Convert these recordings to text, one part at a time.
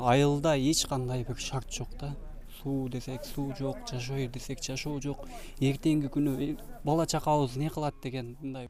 айылда эч кандай бир шарт жок да. Суу десек суу жок, жашоо десек жашоо жок. Эртеңки күнү бала чакабыз не кылат деген мындай.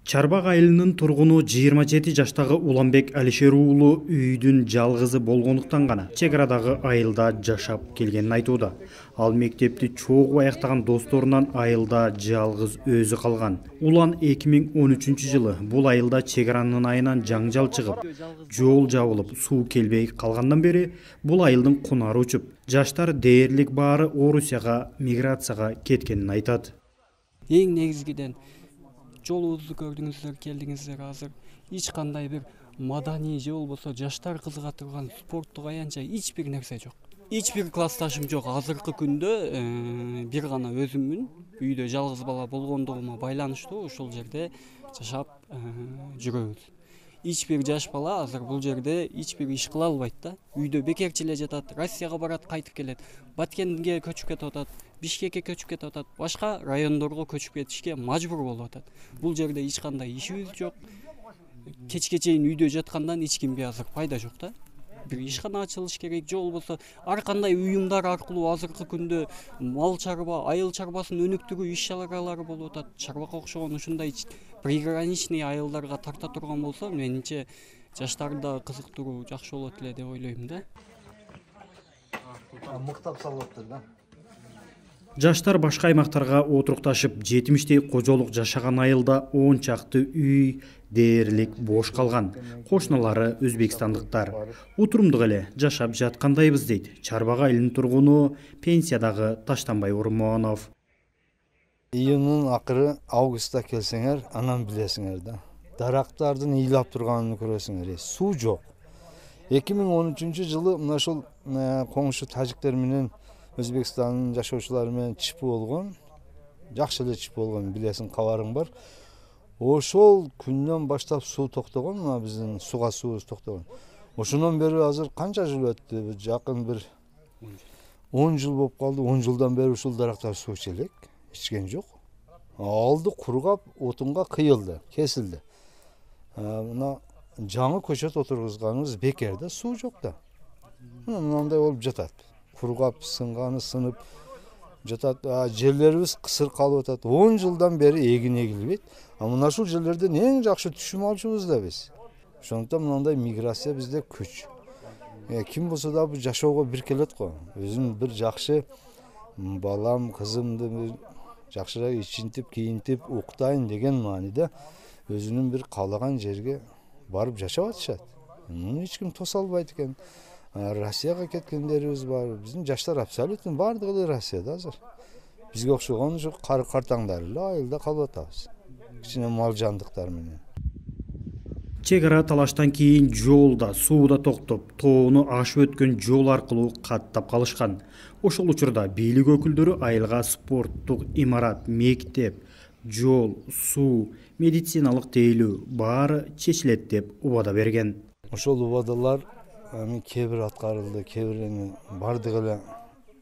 Чарбак айылынын тургуну 27 жаштагы Уланбек Алишер уулу үйдүн жалгызы болгондуктан гана чек арадагы айылда жашап келгенин айтууда. Ал мектепти чогуу аяктаган досторунан айылда жалгыз өзү калган. Улан 2013-жылы бул айылда чек аранын айынан жаңжал чыгып, жол жабылып, суу келбей калгандан бери бул айылдын кунары учуп, жаштар дээрлик баары Орусияга миграцияга кеткенин айтат. Эң негизгиден жолубузду көрдүңүздөр, келдиңиздер азыр. Эч кандай бир маданий же болбосо жаштар кызыга турган спорттук аянтча эч бир нерсе жок. Эч бир классташым жок. Азыркы күндө бир гана өзүммүн. Үйдө жалгыз бала болгондугума байланыштуу ушул жерде жашап жүрөбүз. Эч бир жаш бала азыр бул жерде эч бир иш кыла албайт да. Үйдө бекерчи эле жатат, Россияга барат, кайтып келет. Баткенге көчүп кетип атат, Бишкекке көчүп кетип атат, башка райондорго көчүп кетишке мажбур болуп атат. Бул жерде эч кандай ишибиз жок. Кечке чейин үйдө жаткандан эч кимге азыр пайда жок да. Бир ишкана ачылыш керек, же болбосо ар кандай уюмдар аркылуу азыркы күндө мал чарба, айыл чарбасын өнүктүрүү иш-чаралары болуп атат. Чарбакка окшогон ушундай приграничный айылдарга тарта турган болсо, менимче жаштарды да кызыктыруу жакшы болот эле деп ойлойм да. Мыктап салыптыр да. Жаштар башка аймактарга отурукташып, 70дей кожолук жашаган айылда 10 чакты үй, дээрлик бош калган. Кошуналары өзбекстандыктар. Утурумдук эле жашап жаткандайбыз дейт Чарбак айылынын тургуну пенсиядагы Таштанбай Урмонов. Июнун акыры августта келсеңер, анан билесиңер да. Дарактардын ыйлап турганын көрөсүңөр. Суу жок. 2013-жылы мына ушул коңшу тажиктер менен Өзбекстандын жашоочулары менен чип болгон. Жакшы эле чип болгон, билесиң, кабарың бар. Ошол күндөн баштап суу токтогон, мына биздин суубуз токтогон. Ошондон бери азыр канча жыл өттү? Жакын бир 10 жыл болуп калды. 10 жылдан бери ушул дарактар суу иче элек, ичкен жок. Алды кургап, отунга кыйылды, кесилди. Мына жаңы көчөт отургузганыбыз бекер да, суу жок да. Мындай болуп жатат. Кургап, сынганы сынып жатат. Жерлерибиз кысыр калып атат. 10 жылдан бери эгин эгилбейт. Мына ушул жерлерден эң жакшы түшүм алчубуз да биз. Ошондуктан мындай миграция бизде күч. Ким болсо да бул жашоого бир келет го. Өзүм бир жакшы балам, кызымды жакшыраак ичинтип, кийинтип, уктайын деген мааниде өзүнүн бир каалаган жерге барып жашап атышат. Муну эч ким тоса албайт экен. Россияга кеткендерибиз бар. Биздин жаштар абсолютно бардыгы эле Россияда азыр. Бизге окшогон ушу картаңдар эле айылда калып атабыз. Кичине мал жандыктар менен. Чек ара талаштан кийин жолда, сууда токтоп, тоону ашып өткөн жол аркылуу каттап калышкан. Ошол учурда бийлик өкүлдөрү айылга спорттук имарат, мектеп, жол, суу, медициналык тейлөө баары чечилет деп убада берген. Ошол убадалар кээ бир аткарылды, кээ бир бардыгы эле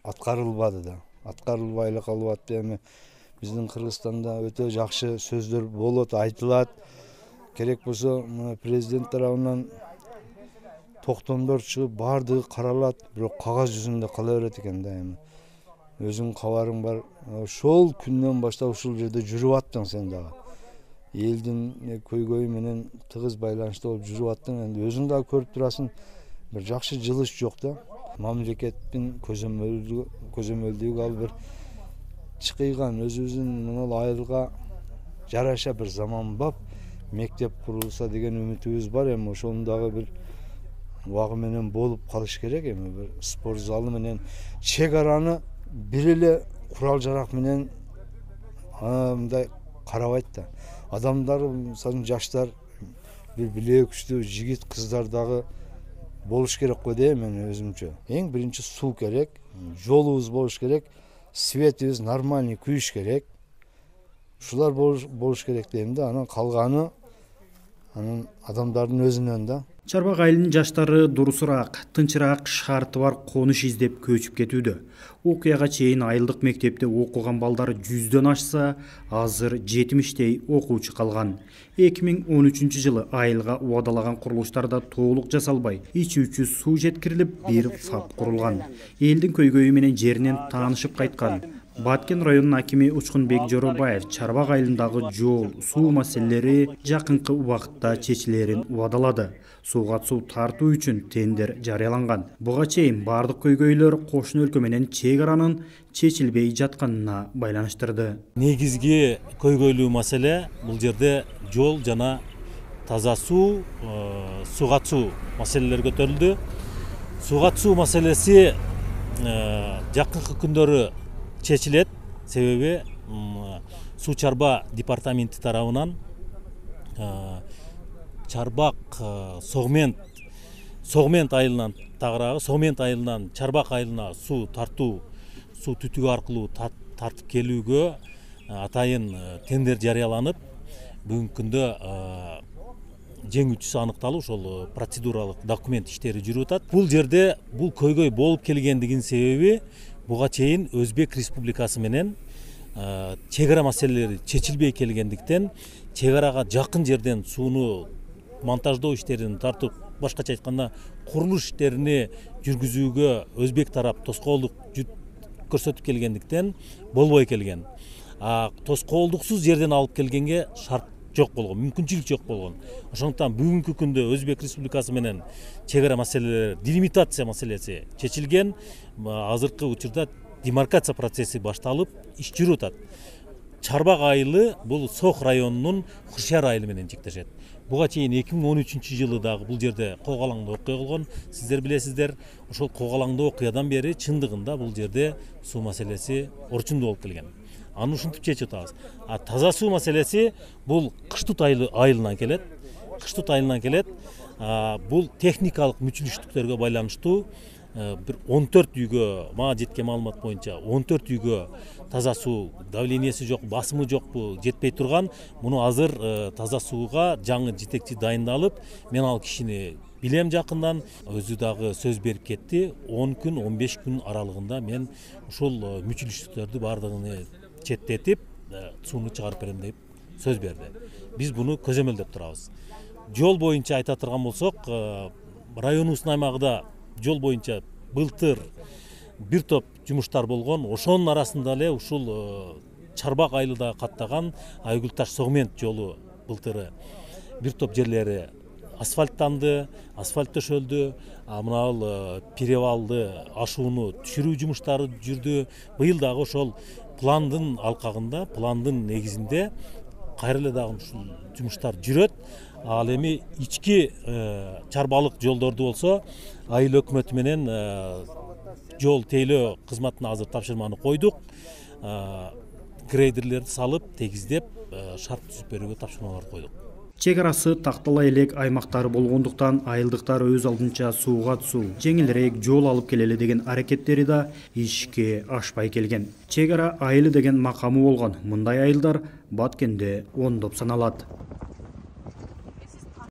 аткарылбады да. Аткарылбай эле калып атты. Биздин Кыргызстанда өтө жакшы сөздөр болот, айтылат. Керек болсо президент тарабынан токтомдор чыгып, бардыгы каралат, бирок кагаз жүзүндө кала берет экен да. Өзүң кабарың бар. Ошол күндөн баштап ушул жерде жүрүп аттың сен дагы. Элдин көйгөйү менен тыгыз байланышта болуп жүрүп аттың. Энд өзүң дагы көрүп турасың, бир жакшы жылыш жок да. Мамлекеттин көзөмөлдүгү ал бир чыкыйган, өзүбүздүн мына айылга жараша бир заманбап мектеп курулса деген үмүтүбүз бар. Эми ошону дагы бир убагы менен болуп калыш керек. Эми бир спорт залы менен чек араны бир эле курал жарак менен мындай карабайт да. Адамдар, жаштар, бир билеги күчтүү жигит кыздар дагы болуш керек го дейм мен өзүмчө. Эң биринчи суу керек, жолубуз болуш керек, светибиз нормальный күйүш керек. Ушулар болуш керек дейм да. Анан калганы анан адамдардын өзүнөн да. Чарбак айылынын жаштары дурусураак, тынчыраак шарты бар конуш издеп көчүп кетүүдө. Окуяга чейин айылдык мектепте окуган балдар 100дөн ашса, азыр 70дей окуучу калган. 2013 жылы айылга убадалаган курулуштарда толук жасалбай, ичүүчү суу жеткирилип, бир ФАП курулган. Элдин көйгөйү менен жеринен таанышып кайткан Баткен районунун акими Учкунбек Жоробаев Чарбак айылындагы жол, суу маселелери жакынкы убакытта чечилерин убадалады. Сууга суу тартуу үчүн тендер жарыяланган. Буга чейин бардык көйгөйлөр кошуна өлкө менен чек аранын чечилбей жатканына байланыштырды. Негизги көйгөйлүү маселе бул жерде жол жана таза суу, сууга суу маселелери көтөрүлдү. Сууга суу маселеси жакынкы күндөрү чечилет, себеби Суу Чарба департаменти тарабынан Чарбак Согмент айылынан тагыраагы Согмент айылынан Чарбак айылына суу тартуу, суу түтүгү аркылуу тартып келүүгө атайын тендер жарыяланып, бүгүнкү күндө жеңүүчүсү аныкталып, ошол процедуралык документ иштери жүрүп атат. Бул жерде бул көйгөй болуп келгендигинин себеби буга чейин Өзбек Республикасы менен чек ара маселелери чечилбей келгендиктен, чек арага жакын жерден сууну монтаждоо иштерин тартып, башкача айтканда курулуш иштерини жүргүзүүгө Өзбек тарап тоскоолдук көрсөтүп келгендиктен болбой келген. Тоскоолдуксуз жерден алып келгенге шарт жок болгон, мүмкүнчүлүк жок болгон. Ошондуктан бүгүнкү күндө Өзбек Республикасы менен чек ара маселелери, делимитация маселеси чечилген. Азыркы учурда демаркация процесси башталып, иш жүрүп атат. Чарбак айылы бул Сох районунун Хуршар айылы менен чектешет. Буга чейин 2013 жылы дагы бул жерде когалаңдуу окуя болгон. Сиздер билесиздер, ошол когалаңдуу окуядан бери чындыгында бул жерде суу маселеси орчундуу болуп келген. Аны ушинтип чечип атабыз. Таза суу маселеси бул Кыштут айылынан келет. Кыштут айылынан келет. Бул техникалык мүчүлүштүктөргө байланыштуу бир 14 үйгө, мага жеткен маалымат боюнча 14 үйгө таза суу давлениясы жок, басымы жок, бул жетпей турган. Муну азыр таза сууга жаңы жетекчи дайындалып, мен ал кишини билем жакындан, өзү дагы сөз берип кетти. 10 күн, 15 күн аралыгында мен ушул мүчүлүштүктөрдү бардыгын четтетип, сууну чыгарып берем деп сөз берди. Биз буну көзөмөлдөп турабыз. Жол боюнча айта турган болсок, районубуздун аймагында жол боюнча былтыр бир топ жумуштар болгон. Ошонун арасында эле ушул Чарбак айылда каттаган Айгүлташ Согмент жолу былтыры бир топ жерлери асфальттанды, асфальт төшөлдү. Мына перевалды ашууну түшүрүү жумуштары жүрдү. Быйыл дагы ошол пландын алкагында, пландын негизинде кайра эле дагы ушул жумуштар жүрөт. Ал эми ички чарбалык жолдорду болсо айыл өкмөтү менен жол тейлөө кызматына азыр тапшырманы койдук. Грейдерлерди салып, тегиздеп, шарт түзүп берүүгө тапшырмалар койдук. Чек арасы тактала элек аймактары болгондуктан айылдыктар өз алдынча сууга суу, жеңилирээк жол алып келели деген аракеттери да ишке ашпай келген. Чек ара айылы деген макамы болгон мындай айылдар Баткенде ондоп саналат.